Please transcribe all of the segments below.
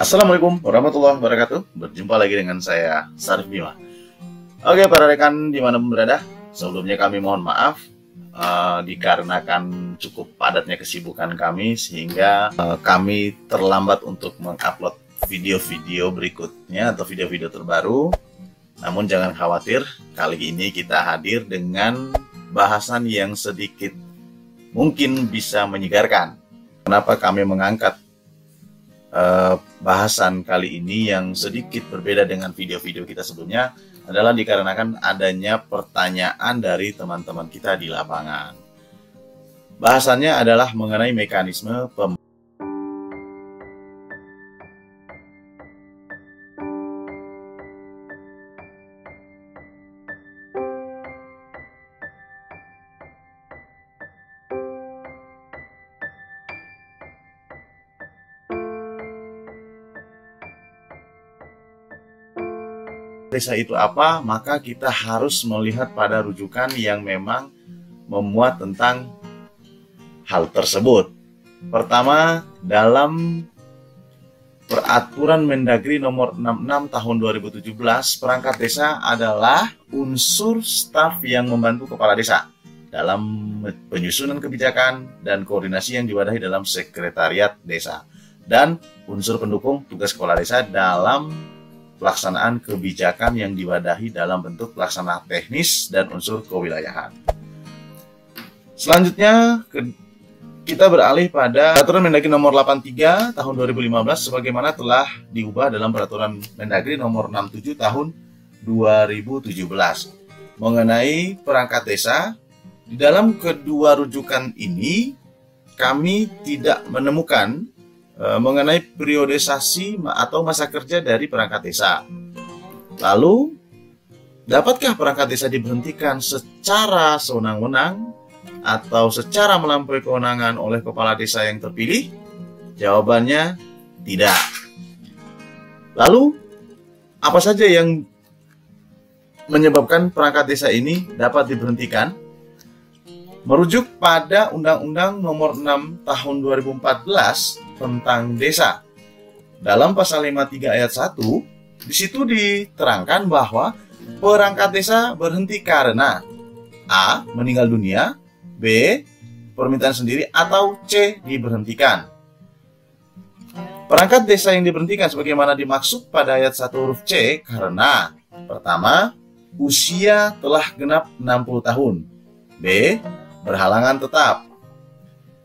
Assalamualaikum warahmatullahi wabarakatuh. Berjumpa lagi dengan saya, Sarif Bima. Oke, para rekan dimanapun berada, sebelumnya kami mohon maaf dikarenakan cukup padatnya kesibukan kami sehingga kami terlambat untuk mengupload video-video berikutnya atau video-video terbaru. Namun jangan khawatir, kali ini kita hadir dengan bahasan yang sedikit mungkin bisa menyegarkan. Kenapa kami mengangkat bahasan kali ini yang sedikit berbeda dengan video-video kita sebelumnya adalah dikarenakan adanya pertanyaan dari teman-teman kita di lapangan. Bahasannya adalah mengenai mekanisme desa itu apa, maka kita harus melihat pada rujukan yang memang memuat tentang hal tersebut. Pertama, dalam Peraturan Mendagri nomor 66 tahun 2017, perangkat desa adalah unsur staf yang membantu kepala desa dalam penyusunan kebijakan dan koordinasi yang diwadahi dalam sekretariat desa, dan unsur pendukung tugas kepala desa dalam pelaksanaan kebijakan yang diwadahi dalam bentuk pelaksanaan teknis dan unsur kewilayahan. Selanjutnya kita beralih pada Peraturan Mendagri nomor 83 tahun 2015 sebagaimana telah diubah dalam Peraturan Mendagri nomor 67 tahun 2017 mengenai perangkat desa. Di dalam kedua rujukan ini kami tidak menemukan mengenai periodisasi atau masa kerja dari perangkat desa. Lalu, dapatkah perangkat desa diberhentikan secara sewenang-wenang atau secara melampaui kewenangan oleh kepala desa yang terpilih? Jawabannya tidak. Lalu, apa saja yang menyebabkan perangkat desa ini dapat diberhentikan? Merujuk pada Undang-Undang Nomor 6 Tahun 2014 tentang Desa. Dalam pasal 53 ayat 1, di situ diterangkan bahwa perangkat desa berhenti karena A. meninggal dunia, B. permintaan sendiri, atau C. diberhentikan. Perangkat desa yang diberhentikan sebagaimana dimaksud pada ayat 1 huruf C karena pertama, usia telah genap 60 tahun, B. berhalangan tetap,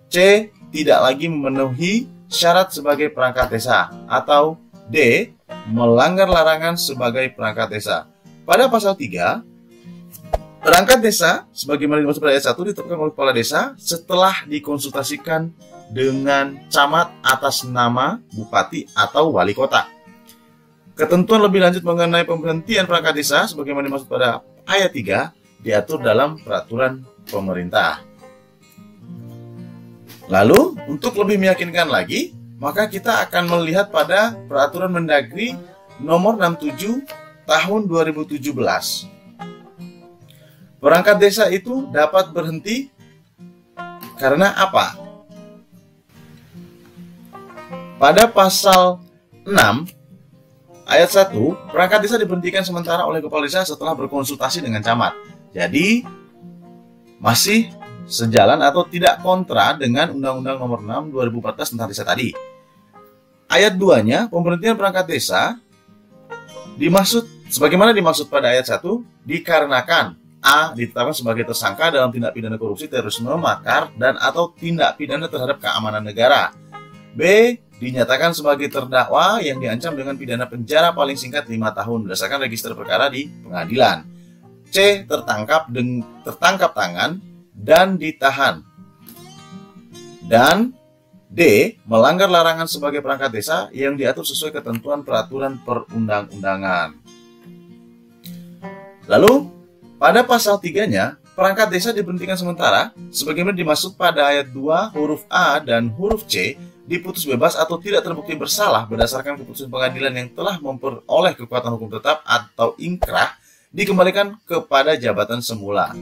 C. tidak lagi memenuhi syarat sebagai perangkat desa, atau D. melanggar larangan sebagai perangkat desa. Pada pasal 3, perangkat desa sebagaimana dimaksud pada ayat 1 ditetapkan oleh kepala desa setelah dikonsultasikan dengan camat atas nama bupati atau wali kota. Ketentuan lebih lanjut mengenai pemberhentian perangkat desa sebagaimana dimaksud pada ayat 3 diatur dalam peraturan pemerintah. Lalu, untuk lebih meyakinkan lagi, maka kita akan melihat pada Peraturan Mendagri nomor 67 tahun 2017. Perangkat desa itu dapat berhenti karena apa? Pada pasal 6 ayat 1, perangkat desa diberhentikan sementara oleh kepala desa setelah berkonsultasi dengan camat. Jadi, masih sejalan atau tidak kontra dengan Undang-Undang Nomor 6 2014 tentang desa tadi. Ayat 2-nya, pemberhentian perangkat desa dimaksud sebagaimana dimaksud pada ayat 1 dikarenakan A. ditetapkan sebagai tersangka dalam tindak pidana korupsi, terorisme, makar, dan atau tindak pidana terhadap keamanan negara. B. dinyatakan sebagai terdakwa yang diancam dengan pidana penjara paling singkat 5 tahun berdasarkan register perkara di pengadilan. C. tertangkap tangan dan ditahan. Dan D. melanggar larangan sebagai perangkat desa yang diatur sesuai ketentuan peraturan perundang-undangan. Lalu, pada pasal 3-nya, perangkat desa diberhentikan sementara sebagaimana dimaksud pada ayat 2 huruf A dan huruf C diputus bebas atau tidak terbukti bersalah berdasarkan keputusan pengadilan yang telah memperoleh kekuatan hukum tetap atau inkrah dikembalikan kepada jabatan semula.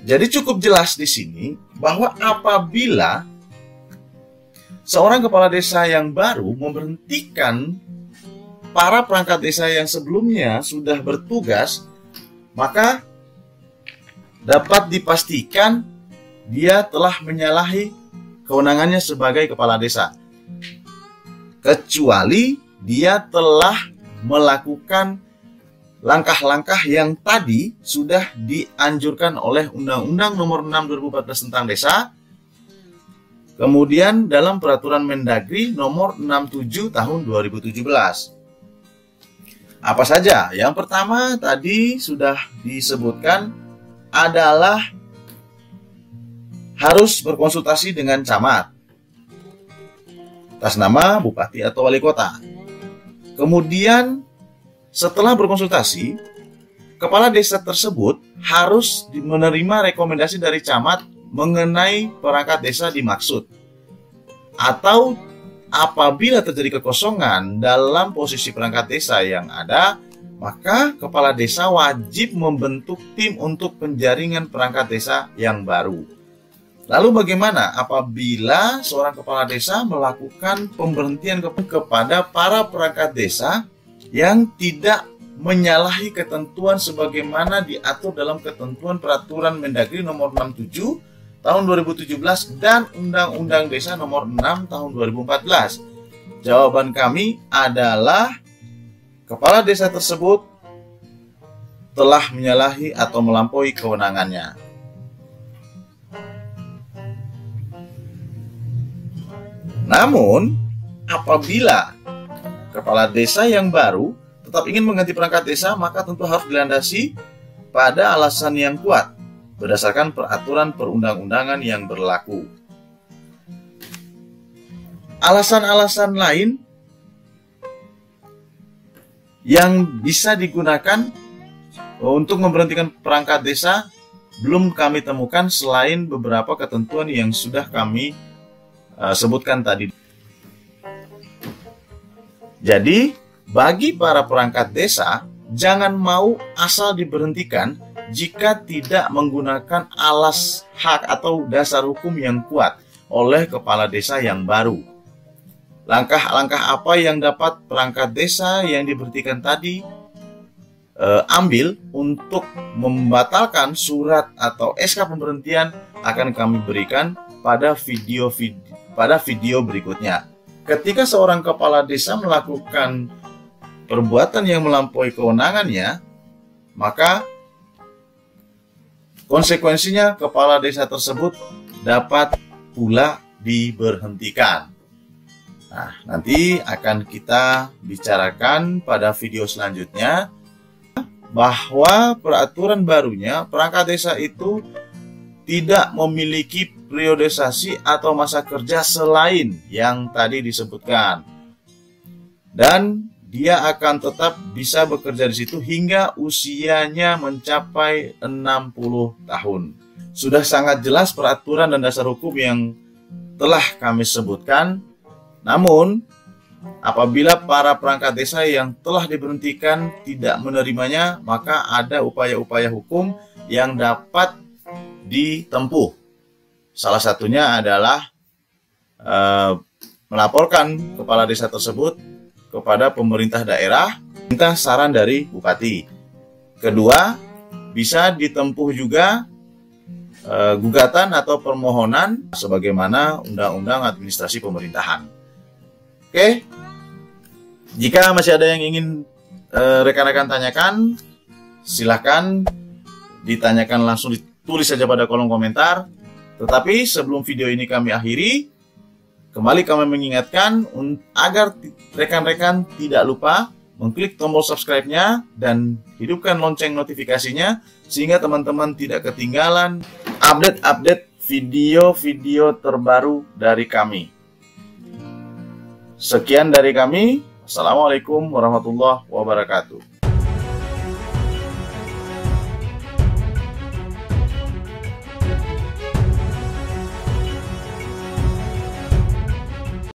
Jadi cukup jelas di sini bahwa apabila seorang kepala desa yang baru memberhentikan para perangkat desa yang sebelumnya sudah bertugas, maka dapat dipastikan dia telah menyalahi kewenangannya sebagai kepala desa, kecuali dia telah melakukan langkah-langkah yang tadi sudah dianjurkan oleh Undang-Undang Nomor 6 2014 tentang Desa, kemudian dalam Peraturan Mendagri Nomor 67 Tahun 2017. Apa saja? Yang pertama tadi sudah disebutkan adalah harus berkonsultasi dengan camat atas nama bupati atau wali kota. Kemudian setelah berkonsultasi, kepala desa tersebut harus menerima rekomendasi dari camat mengenai perangkat desa dimaksud. Atau apabila terjadi kekosongan dalam posisi perangkat desa yang ada, maka kepala desa wajib membentuk tim untuk penjaringan perangkat desa yang baru. Lalu bagaimana apabila seorang kepala desa melakukan pemberhentian kepada para perangkat desa yang tidak menyalahi ketentuan sebagaimana diatur dalam ketentuan Peraturan Mendagri Nomor 67 Tahun 2017 dan Undang-Undang Desa Nomor 6 Tahun 2014? Jawaban kami adalah kepala desa tersebut telah menyalahi atau melampaui kewenangannya. Namun, apabila kepala desa yang baru tetap ingin mengganti perangkat desa, maka tentu harus dilandasi pada alasan yang kuat berdasarkan peraturan perundang-undangan yang berlaku. Alasan-alasan lain yang bisa digunakan untuk memberhentikan perangkat desa belum kami temukan selain beberapa ketentuan yang sudah kami sebutkan tadi. Jadi, bagi para perangkat desa, jangan mau asal diberhentikan jika tidak menggunakan alas hak atau dasar hukum yang kuat oleh kepala desa yang baru. Langkah-langkah apa yang dapat perangkat desa yang diberhentikan tadi ambil untuk membatalkan surat atau SK pemberhentian akan kami berikan pada video berikutnya. Ketika seorang kepala desa melakukan perbuatan yang melampaui kewenangannya, maka konsekuensinya kepala desa tersebut dapat pula diberhentikan. Nah, nanti akan kita bicarakan pada video selanjutnya bahwa peraturan barunya perangkat desa itu tidak memiliki periodisasi atau masa kerja selain yang tadi disebutkan. Dan dia akan tetap bisa bekerja di situ hingga usianya mencapai 60 tahun. Sudah sangat jelas peraturan dan dasar hukum yang telah kami sebutkan. Namun, apabila para perangkat desa yang telah diberhentikan tidak menerimanya, maka ada upaya-upaya hukum yang dapat ditempuh. Salah satunya adalah melaporkan kepala desa tersebut kepada pemerintah daerah, minta saran dari bupati. Kedua, bisa ditempuh juga gugatan atau permohonan sebagaimana Undang-Undang Administrasi Pemerintahan. Oke, jika masih ada yang ingin rekan-rekan tanyakan, silakan ditanyakan langsung, ditulis saja pada kolom komentar. Tetapi sebelum video ini kami akhiri, kembali kami mengingatkan agar rekan-rekan tidak lupa mengklik tombol subscribe-nya dan hidupkan lonceng notifikasinya sehingga teman-teman tidak ketinggalan update-update video-video terbaru dari kami. Sekian dari kami. Assalamualaikum warahmatullahi wabarakatuh.